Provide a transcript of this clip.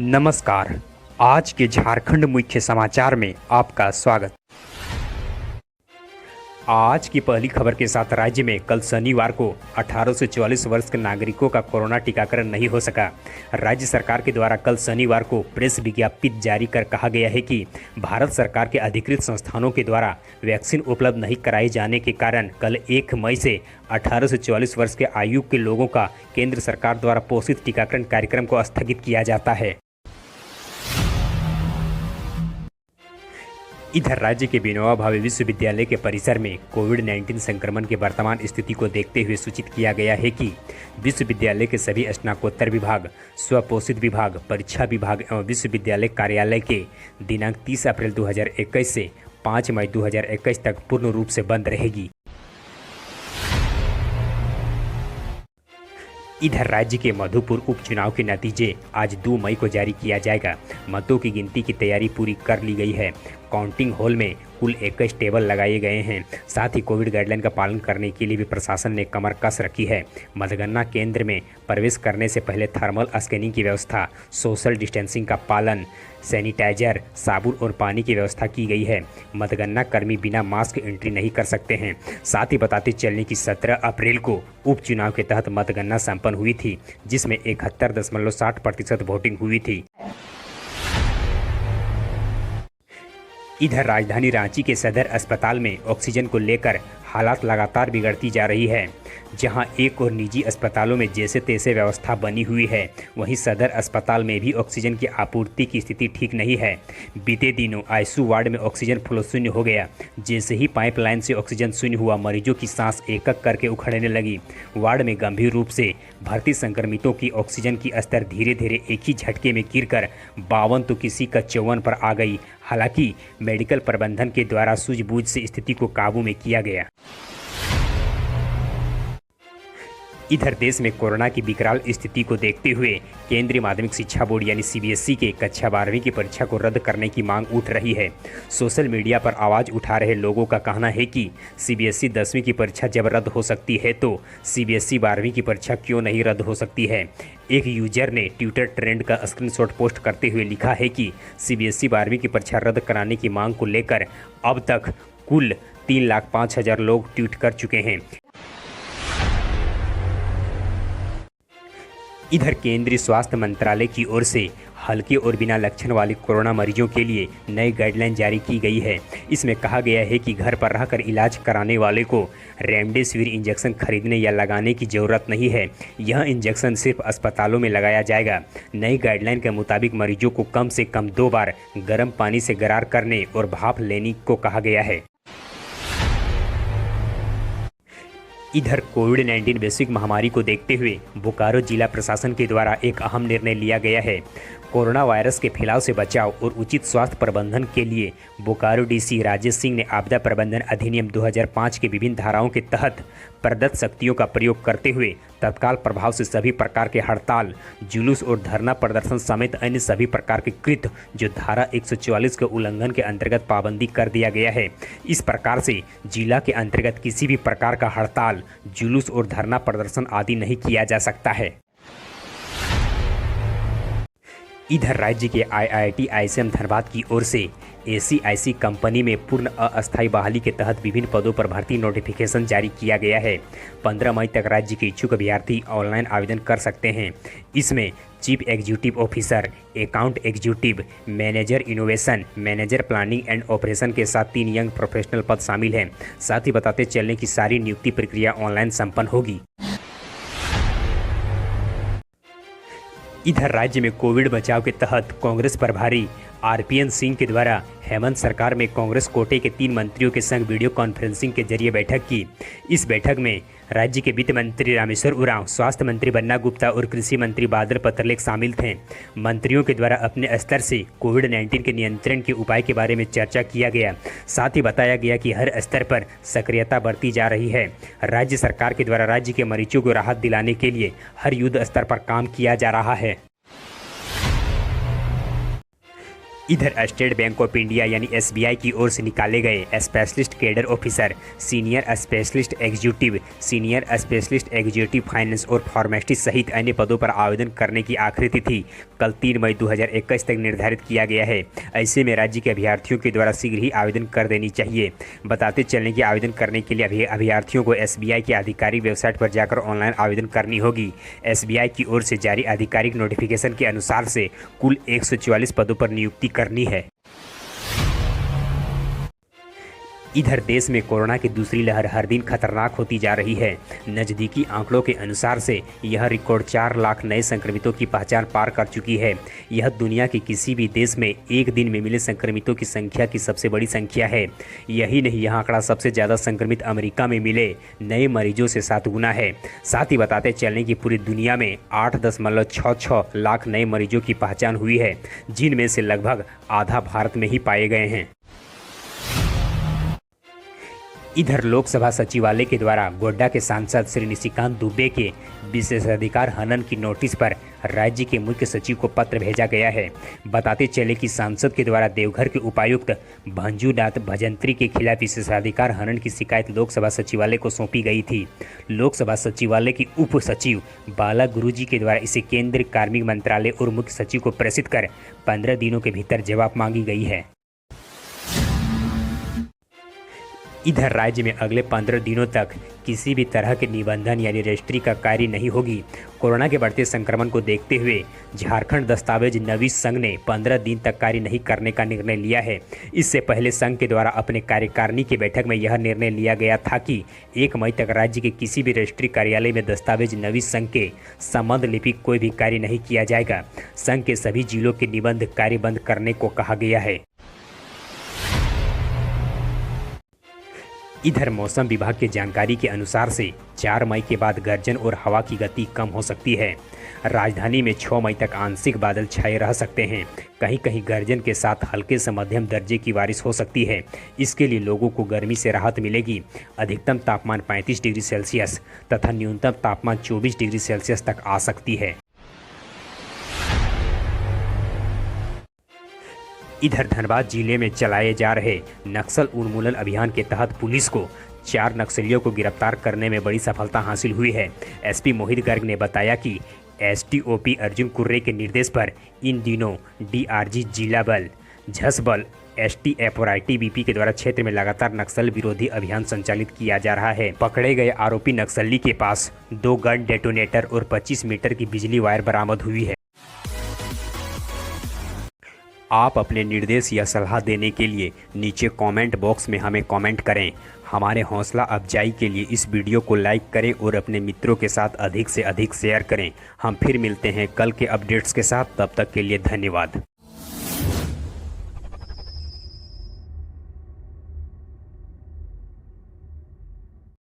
नमस्कार। आज के झारखंड मुख्य समाचार में आपका स्वागत। आज की पहली खबर के साथ राज्य में कल शनिवार को 18 से 44 वर्ष के नागरिकों का कोरोना टीकाकरण नहीं हो सका। राज्य सरकार के द्वारा कल शनिवार को प्रेस विज्ञप्ति जारी कर कहा गया है कि भारत सरकार के अधिकृत संस्थानों के द्वारा वैक्सीन उपलब्ध नहीं कराए जाने के कारण कल 1 मई से 18 से 44 वर्ष के आयु के लोगों का केंद्र सरकार द्वारा पोषित टीकाकरण कार्यक्रम को स्थगित किया जाता है। इधर राज्य के विनोबा भावे विश्वविद्यालय के परिसर में कोविड-19 संक्रमण के वर्तमान स्थिति को देखते हुए सूचित किया गया है कि विश्वविद्यालय के सभी स्नातकोत्तर विभाग, स्वपोषित विभाग, परीक्षा विभाग एवं विश्वविद्यालय कार्यालय के दिनांक 30 अप्रैल 2021 से 5 मई 2021 तक पूर्ण रूप से बंद रहेगी। इधर राज्य के मधुपुर उपचुनाव के नतीजे आज 2 मई को जारी किया जाएगा। मतों की गिनती की तैयारी पूरी कर ली गई है। काउंटिंग हॉल में कुल 21 टेबल लगाए गए हैं। साथ ही कोविड गाइडलाइन का पालन करने के लिए भी प्रशासन ने कमर कस रखी है। मतगणना केंद्र में प्रवेश करने से पहले थर्मल स्कैनिंग की व्यवस्था, सोशल डिस्टेंसिंग का पालन, सैनिटाइजर, साबुन और पानी की व्यवस्था की गई है। मतगणना कर्मी बिना मास्क एंट्री नहीं कर सकते हैं। साथ ही बताते चलने की 17 अप्रैल को उपचुनाव के तहत मतगणना संपन्न हुई थी, जिसमें 71.60% वोटिंग हुई थी। इधर राजधानी रांची के सदर अस्पताल में ऑक्सीजन को लेकर हालात लगातार बिगड़ती जा रही है। जहां एक और निजी अस्पतालों में जैसे तैसे व्यवस्था बनी हुई है, वहीं सदर अस्पताल में भी ऑक्सीजन की आपूर्ति की स्थिति ठीक नहीं है। बीते दिनों आईसीयू वार्ड में ऑक्सीजन फ्लो शून्य हो गया। जैसे ही पाइपलाइन से ऑक्सीजन शून्य हुआ, मरीजों की सांस एक एक करके उखड़ने लगी। वार्ड में गंभीर रूप से भर्ती संक्रमितों की ऑक्सीजन की स्तर धीरे धीरे एक ही झटके में गिरकर 52 तो किसी का 54 पर आ गई। हालांकि मेडिकल प्रबंधन के द्वारा सूझबूझ से स्थिति को काबू में किया गया। इधर देश में कोरोना की विकराल स्थिति को देखते हुए केंद्रीय माध्यमिक शिक्षा बोर्ड यानी सीबीएसई के कक्षा 12वीं की परीक्षा को रद्द करने की मांग उठ रही है। सोशल मीडिया पर आवाज़ उठा रहे लोगों का कहना है कि सीबीएसई 10वीं की परीक्षा जब रद्द हो सकती है तो सीबीएसई 12वीं की परीक्षा क्यों नहीं रद्द हो सकती है। एक यूजर ने ट्विटर ट्रेंड का स्क्रीनशॉट पोस्ट करते हुए लिखा है कि सीबीएसई 12वीं की परीक्षा रद्द कराने की मांग को लेकर अब तक कुल 3,05,000 लोग ट्वीट कर चुके हैं। इधर केंद्रीय स्वास्थ्य मंत्रालय की ओर से हल्के और बिना लक्षण वाले कोरोना मरीजों के लिए नई गाइडलाइन जारी की गई है। इसमें कहा गया है कि घर पर रहकर इलाज कराने वाले को रेमडेसिविर इंजेक्शन खरीदने या लगाने की ज़रूरत नहीं है। यह इंजेक्शन सिर्फ अस्पतालों में लगाया जाएगा। नई गाइडलाइन के मुताबिक मरीजों को कम से कम 2 बार गर्म पानी से गरार करने और भाप लेने को कहा गया है। इधर कोविड-19 वैश्विक महामारी को देखते हुए बोकारो जिला प्रशासन के द्वारा एक अहम निर्णय लिया गया है। कोरोना वायरस के फैलाव से बचाव और उचित स्वास्थ्य प्रबंधन के लिए बोकारो डीसी राजेश सिंह ने आपदा प्रबंधन अधिनियम 2005 के विभिन्न धाराओं के तहत प्रदत्त शक्तियों का प्रयोग करते हुए तत्काल प्रभाव से सभी प्रकार के हड़ताल, जुलूस और धरना प्रदर्शन समेत अन्य सभी प्रकार के कृत्य जो धारा 144 के उल्लंघन के अंतर्गत पाबंदी कर दिया गया है। इस प्रकार से जिला के अंतर्गत किसी भी प्रकार का हड़ताल, जुलूस और धरना प्रदर्शन आदि नहीं किया जा सकता है। इधर राज्य के IIT ICM धनबाद की ओर से ACIC कंपनी में पूर्ण अस्थायी बहाली के तहत विभिन्न पदों पर भर्ती नोटिफिकेशन जारी किया गया है। 15 मई तक राज्य के इच्छुक अभ्यर्थी ऑनलाइन आवेदन कर सकते हैं। इसमें chief executive officer, account executive, manager innovation, manager planning and operation के साथ 3 यंग प्रोफेशनल पद शामिल हैं। साथ ही बताते चलने की सारी नियुक्ति प्रक्रिया ऑनलाइन संपन्न होगी। इधर राज्य में कोविड बचाव के तहत कांग्रेस प्रभारी RPN सिंह के द्वारा हेमंत सरकार में कांग्रेस कोटे के 3 मंत्रियों के संग वीडियो कॉन्फ्रेंसिंग के जरिए बैठक की। इस बैठक में राज्य के वित्त मंत्री रामेश्वर उरांव, स्वास्थ्य मंत्री बन्ना गुप्ता और कृषि मंत्री बादल पत्रलेख शामिल थे। मंत्रियों के द्वारा अपने स्तर से कोविड-19 के नियंत्रण के उपाय के बारे में चर्चा किया गया। साथ ही बताया गया कि हर स्तर पर सक्रियता बरती जा रही है। राज्य सरकार के द्वारा राज्य के मरीजों को राहत दिलाने के लिए हर युद्ध स्तर पर काम किया जा रहा है। इधर स्टेट बैंक ऑफ इंडिया यानी एसबीआई की ओर से निकाले गए specialist cadre officer, senior specialist executive, senior specialist executive finance और फार्मेसिस्ट सहित अन्य पदों पर आवेदन करने की आखिरी तिथि कल 3 मई 2021 तक निर्धारित किया गया है। ऐसे में राज्य के अभ्यर्थियों के द्वारा शीघ्र ही आवेदन कर देनी चाहिए। बताते चलने कि आवेदन करने के लिए अभ्यर्थियों को एसबीआई की आधिकारिक वेबसाइट पर जाकर ऑनलाइन आवेदन करनी होगी। एसबीआई की ओर से जारी आधिकारिक नोटिफिकेशन के अनुसार से कुल 144 पदों पर नियुक्ति करनी है। इधर देश में कोरोना की दूसरी लहर हर दिन खतरनाक होती जा रही है। नज़दीकी आंकड़ों के अनुसार से यह रिकॉर्ड 4 लाख नए संक्रमितों की पहचान पार कर चुकी है। यह दुनिया के किसी भी देश में एक दिन में मिले संक्रमितों की संख्या की सबसे बड़ी संख्या है। यही नहीं, यह आंकड़ा सबसे ज़्यादा संक्रमित अमेरिका में मिले नए मरीजों से 7 गुना है। साथ ही बताते चलने की पूरी दुनिया में 8.66 लाख नए मरीजों की पहचान हुई है, जिनमें से लगभग आधा भारत में ही पाए गए हैं। इधर लोकसभा सचिवालय के द्वारा गोड्डा के सांसद श्री निशिकांत दुबे के विशेषाधिकार हनन की नोटिस पर राज्य के मुख्य सचिव को पत्र भेजा गया है। बताते चले कि सांसद के द्वारा देवघर के उपायुक्त भंजूनाथ भजंत्री के खिलाफ विशेषाधिकार हनन की शिकायत लोकसभा सचिवालय को सौंपी गई थी। लोकसभा सचिवालय की उप सचिव बाला गुरुजी के द्वारा इसे केंद्रीय कार्मिक मंत्रालय और मुख्य सचिव को प्रेषित कर 15 दिनों के भीतर जवाब मांगी गई है। इधर राज्य में अगले 15 दिनों तक किसी भी तरह के निबंधन यानी रजिस्ट्री का कार्य नहीं होगी। कोरोना के बढ़ते संक्रमण को देखते हुए झारखंड दस्तावेज नवीस संघ ने 15 दिन तक कार्य नहीं करने का निर्णय लिया है। इससे पहले संघ के द्वारा अपने कार्यकारिणी की बैठक में यह निर्णय लिया गया था कि 1 मई तक राज्य के किसी भी रजिस्ट्री कार्यालय में दस्तावेज नवीस संघ के संबंध लिपिक कोई भी कार्य नहीं किया जाएगा। संघ के सभी जिलों के निबंध कार्य बंद करने को कहा गया है। इधर मौसम विभाग की जानकारी के अनुसार से 4 मई के बाद गर्जन और हवा की गति कम हो सकती है। राजधानी में 6 मई तक आंशिक बादल छाए रह सकते हैं। कहीं कहीं गर्जन के साथ हल्के से मध्यम दर्जे की बारिश हो सकती है। इसके लिए लोगों को गर्मी से राहत मिलेगी। अधिकतम तापमान 35 डिग्री सेल्सियस तथा न्यूनतम तापमान 24 डिग्री सेल्सियस तक आ सकती है। इधर धनबाद जिले में चलाए जा रहे नक्सल उन्मूलन अभियान के तहत पुलिस को 4 नक्सलियों को गिरफ्तार करने में बड़ी सफलता हासिल हुई है। एसपी मोहित गर्ग ने बताया कि एसटीओपी अर्जुन कुर्रे के निर्देश पर इन दिनों डीआरजी जिला बल, झस बल, एसटीएफ और आईटीबीपी के द्वारा क्षेत्र में लगातार नक्सल विरोधी अभियान संचालित किया जा रहा है। पकड़े गए आरोपी नक्सली के पास 2 गन डेटोनेटर और 25 मीटर की बिजली वायर बरामद हुई है। आप अपने निर्देश या सलाह देने के लिए नीचे कमेंट बॉक्स में हमें कमेंट करें। हमारे हौसला अफजाई के लिए इस वीडियो को लाइक करें और अपने मित्रों के साथ अधिक से अधिक शेयर करें। हम फिर मिलते हैं कल के अपडेट्स के साथ, तब तक के लिए धन्यवाद।